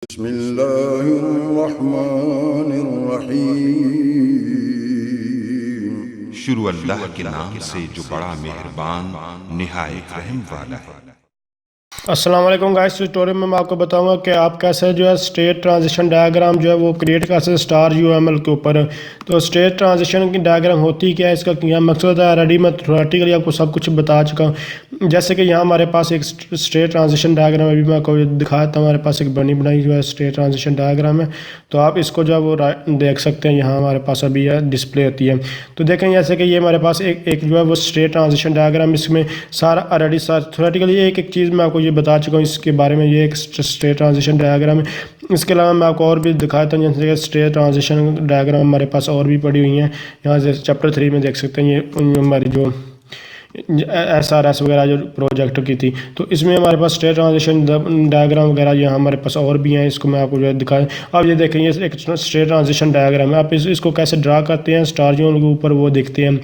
बिस्मिल्लाहिर्रहमानिर्रहीम। शुरू अल्लाह के नाम से जो बड़ा मेहरबान निहायत रहम वाला है। अस्सलाम वालेकुम गाइस, इस ट्यूटोरियल में मैं आपको बताऊंगा कि आप कैसे जो है स्टेट ट्रांजिशन डायग्राम जो है वो क्रिएट कर सकते स्टार यूएमएल के ऊपर। तो स्टेट ट्रांजिशन की डायग्राम होती क्या है, इसका क्या मकसद है, ऑलरेडी मैं थ्योरेटिकली आपको सब कुछ बता चुका हूँ। जैसे कि यहाँ हमारे पास एक स्टेट ट्रांजिशन डायग्राम अभी मैं आपको दिखाता हूँ। हमारे पास एक बनी बनाई जो है स्टेट ट्रांजिशन डायग्राम है, तो आप इसको जो है वो देख सकते हैं। यहाँ हमारे पास अभी यह डिस्प्ले होती है। तो देखें जैसे कि ये हमारे पास एक जो है वो स्टेट ट्रांजिशन डायग्राम, इसमें सारा ऑलरेडी थ्योरेटिकली एक चीज़ मैं आपको ये बता चुका हूँ इसके बारे में। ये एक स्टेट ट्रांजिशन डायग्राम है। इसके अलावा मैं आपको और भी दिखाता हूँ, जैसे कि स्टेट ट्रांजिशन डायग्राम हमारे पास और भी पड़ी हुई हैं। यहाँ से चैप्टर 3 में देख सकते हैं, ये हमारी जो SRS वगैरह जो प्रोजेक्ट की थी, तो इसमें हमारे पास स्टेट ट्रांजिशन डायग्राम वगैरह यहाँ हमारे पास और भी हैं। इसको मैं आपको जो है दिखाएं। अब ये देखें, ये एक स्टेट ट्रांजिशन डायग्राम है। आप इसको कैसे ड्रा करते हैं स्टार जोन के ऊपर वो देखते हैं।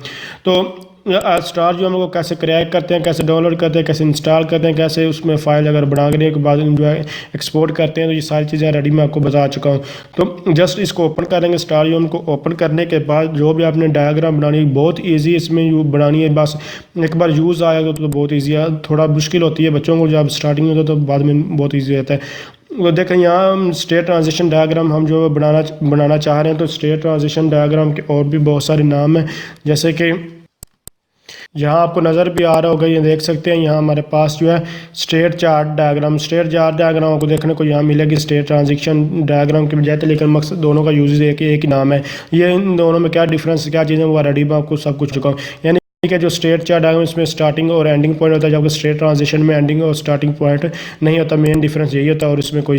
तो स्टार जो हम लोग कैसे क्रिएट करते हैं, कैसे डाउनलोड करते हैं, कैसे इंस्टॉल करते हैं, कैसे उसमें फ़ाइल अगर बनाने के बाद जो है एक्सपोर्ट करते हैं, तो ये सारी चीज़ें रेडी मैं आपको बता चुका हूँ। तो जस्ट इसको ओपन करेंगे। स्टार यूम को ओपन करने के बाद जो भी आपने डायग्राम बनानी है बहुत ईजी इसमें बनानी है। बस एक बार यूज़ आएगा तो बहुत ईजी है। थोड़ा मुश्किल होती है बच्चों को जब स्टार्टिंग में, तो बाद में बहुत ईजी रहता है। वो देखें यहाँ स्टेट ट्रांजिशन डायग्राम हम जो बनाना चाह रहे हैं, तो स्टेट ट्रांजिशन डायग्राम के और भी बहुत सारे नाम हैं। जैसे कि यहाँ आपको नज़र भी आ रहा होगा, ये देख सकते हैं। यहाँ हमारे पास जो है state chart diagram, state chart diagram को देखने को यहाँ मिलेगी स्टेट ट्रांजिशन डायग्राम के बजाय, लेकिन मकसद दोनों का यूज एक ही नाम है। ये इन दोनों में क्या डिफरेंस, क्या चीज़ें, वो ऑलरेडी मैं आपको सब कुछ चुका हूँ। यानी कि जो स्टेट चार्ट डायग्राम इसमें स्टार्टिंग और एंडिंग पॉइंट होता है, जबकि स्टेट ट्रांजिशन में एंडिंग और स्टार्टिंग पॉइंट नहीं होता। मेन डिफरेंस यही होता है और इसमें कोई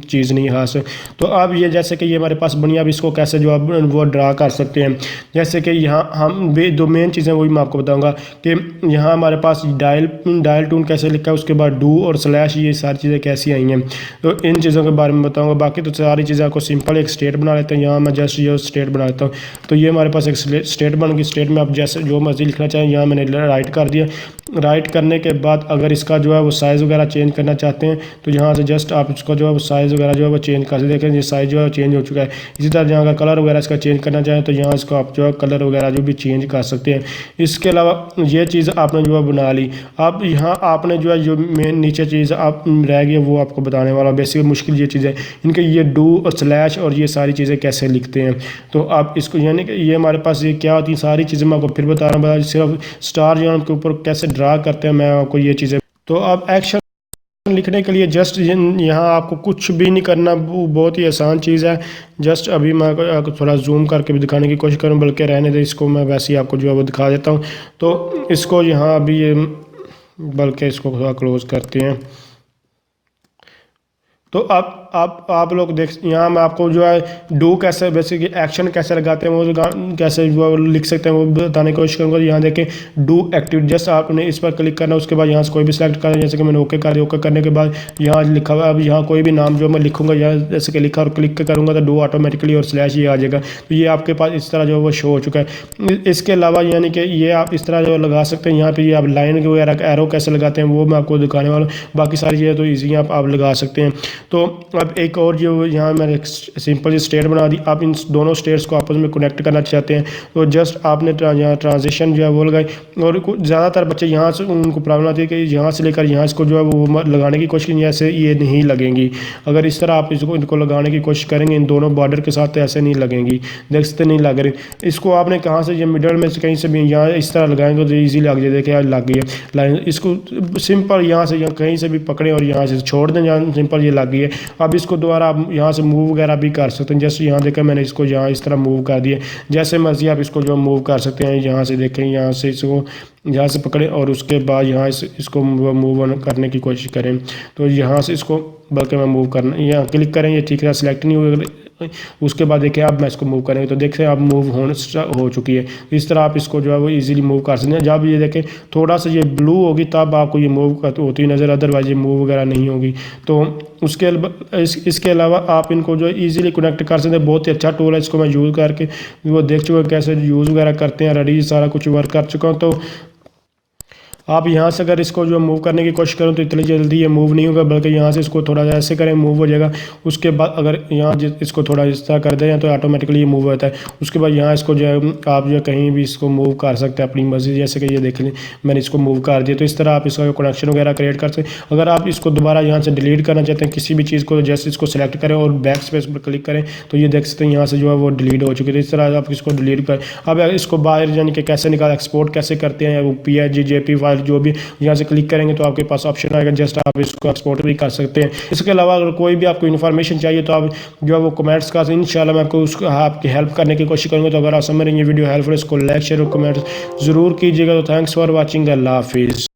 चीज़ नहीं खास। तो अब ये जैसे कि ये हमारे पास बनी, अब इसको कैसे जो आप वो ड्रा कर सकते हैं। जैसे कि यहाँ हम दो मेन चीज़ें वही मैं आपको बताऊँगा कि यहाँ हमारे पास डायल टून कैसे लिखा है, उसके बाद डू और स्लैश, ये सारी चीज़ें कैसी आई हैं, तो इन चीज़ों के बारे में बताऊँगा। बाकी तो सारी चीज़ें आपको सिंपल एक स्टेट बना लेते हैं। यहाँ मैं जस्ट ये स्टेट बना लेता हूँ। तो ये हमारे पास एक स्टेट बन गई। स्टेट में आप जैसे जो मर्जी लिखना चाहें, यहाँ मैंने राइट कर दिया। राइट करने के बाद अगर इसका जो है वो साइज़ वगैरह चेंज करना चाहते हैं, तो यहाँ से जस्ट आप इसको जो है वो साइज़ वगैरह जो है वो चेंज कर देखें। ये साइज़ जो है चेंज हो चुका है। इसी तरह यहाँ अगर कलर वगैरह इसका चेंज करना चाहें, तो यहाँ इसको आप जो है कलर वगैरह जो भी चेंज कर सकते हैं। इसके अलावा ये चीज़ आपने जो है बना ली। अब यहाँ आपने जो है जो मेन नीचे चीज़ आप रह गई वो आपको बताने वाला। बेसिक मुश्किल ये चीज़ें इनके, ये डू और स्लैश और ये सारी चीज़ें कैसे लिखते हैं। तो आप इसको यानी कि ये हमारे पास ये क्या होती है सारी चीज़ें मैं आपको फिर बता रहा हूँ। सिर्फ स्टार जो के ऊपर कैसे ड्रा करते हैं मैं आपको ये चीज़ें। तो अब एक्शन लिखने के लिए जस्ट यहाँ आपको कुछ भी नहीं करना, बहुत ही आसान चीज़ है। जस्ट अभी मैं आपको थोड़ा जूम करके भी दिखाने की कोशिश करूँ, बल्कि रहने दे इसको, मैं वैसे ही आपको जो है वो दिखा देता हूँ। तो इसको यहाँ अभी ये बल्कि इसको थोड़ा क्लोज करते हैं। तो अब आप लोग देख, यहाँ मैं आपको जो है डू कैसे बेसिकली एक्शन कैसे लगाते हैं वो कैसे जो लिख सकते हैं वो बताने की कोशिश करूँगा। यहाँ देखें डू एक्टिविटी, जस्ट आपने इस पर क्लिक करना, उसके बाद यहाँ से कोई भी सिलेक्ट करना। जैसे कि मैंने ओके कर दिया। ओके करने के बाद यहाँ लिखा हुआ, अब यहाँ कोई भी नाम जो मैं लिखूँगा, यहाँ जैसे कि लिखा और क्लिक करूँगा तो डू ऑटोमेटिकली और स्लैश ये आ जाएगा। तो ये आपके पास इस तरह जो है वो शो हो चुका है। इसके अलावा यानी कि ये आप इस तरह जो लगा सकते हैं। यहाँ पर ये आप लाइन वगैरह एरो कैसे लगाते हैं वो मैं आपको दिखाने वाला हूँ। बाकी सारी चीज़ें तो ईजी आप लगा सकते हैं। तो अब एक और जो यहाँ मैंने सिंपल स्टेट बना दी। आप इन दोनों स्टेट्स को आपस में कनेक्ट करना चाहते हैं, तो जस्ट आपने यहाँ ट्रांजिशन जो है वो लगाई। और ज़्यादातर बच्चे यहाँ से उनको प्रॉब्लम आती है कि यहाँ से लेकर यहाँ इसको जो है वो लगाने की कोशिश की, ऐसे ये नहीं लगेंगी। अगर इस तरह आप इनको लगाने की कोशिश करेंगे इन दोनों बॉर्डर के साथ, तो ऐसे नहीं लगेंगी। देख सकते नहीं लग रही। इसको आपने कहाँ से, ये मिडल में से कहीं से भी यहाँ इस तरह लगाएंगे तो ईजी लग जाए। देखिए यार लग गई है लाइन। इसको सिंपल यहाँ से कहीं से भी पकड़ें और यहाँ से छोड़ दें, जहाँ सिंपल ये लग गई है। अब इसको दोबारा आप यहाँ से मूव वगैरह भी कर सकते हैं। जैसे यहाँ देखें मैंने इसको यहाँ इस तरह मूव कर दिया। जैसे मर्जी आप इसको जो मूव कर सकते हैं। यहाँ से देखें, यहाँ से इसको यहाँ से पकड़ें और उसके बाद यहाँ इसको मूव करने की कोशिश करें। तो यहाँ से इसको बल्कि मैं मूव करना, यहाँ क्लिक करें, ये ठीक है सिलेक्ट नहीं हुआ। उसके बाद देखिए आप मैं इसको मूव करेंगे तो देखते हैं आप मूव हो चुकी है। इस तरह आप इसको जो है वो इजीली मूव कर सकते हैं। जब ये देखें थोड़ा सा ये ब्लू होगी तब आपको ये मूव होती नज़र, अदरवाइज ये मूव वगैरह नहीं होगी। तो इसके अलावा आप इनको जो इजीली कनेक्ट कर सकते हैं। बहुत ही अच्छा टूल है, इसको मैं यूज़ करके वो देख चुका कैसे यूज़ वगैरह करते हैं। रेडी सारा कुछ वर्क कर चुका हूँ। तो आप यहाँ से अगर इसको जो मूव करने की कोशिश करें तो इतनी जल्दी ये मूव नहीं होगा, बल्कि यहाँ से इसको थोड़ा ऐसे करें मूव हो जाएगा। उसके बाद अगर यहाँ इसको थोड़ा इस तरह कर दें तो ऑटोमेटिकली ये मूव होता है। उसके बाद यहाँ इसको जो है आप जो कहीं भी इसको मूव कर सकते हैं अपनी मर्जी, जैसे कि ये देख लें मैंने इसको मूव कर दिया। तो इस तरह आप इसका कनेक्शन वगैरह क्रिएट कर सकते हैं। अगर आप इसको दोबारा यहाँ से डिलीट करना चाहते हैं किसी भी चीज़ को, जैसे इसको सेलेक्ट करें और बैक स्पेस पर क्लिक करें तो ये देख सकते हैं यहाँ से जो है वो डिलीट हो चुकी है। तो इस तरह आप इसको डिलीट करें। अब इसको बाहर यानी कि कैसे निकाल एक्सपोर्ट कैसे करते हैं, वो PNG JP फाइल जो भी, यहाँ से क्लिक करेंगे तो आपके पास ऑप्शन आएगा, जस्ट आप इसको एक्सपोर्ट भी कर सकते हैं। इसके अलावा अगर कोई भी आपको इन्फॉर्मेशन चाहिए तो आप जो है वो कमेंट्स का इंशाल्लाह मैं आपको उसको आपकी हेल्प करने की कोशिश करूँगा। तो अगर आप समझ रहे हैं ये वीडियो हेल्पफुल, इसको लाइक शेयर और कमेंट ज़रूर कीजिएगा। तो थैंक्स फॉर वॉचिंग, अल्लाह हाफिज़।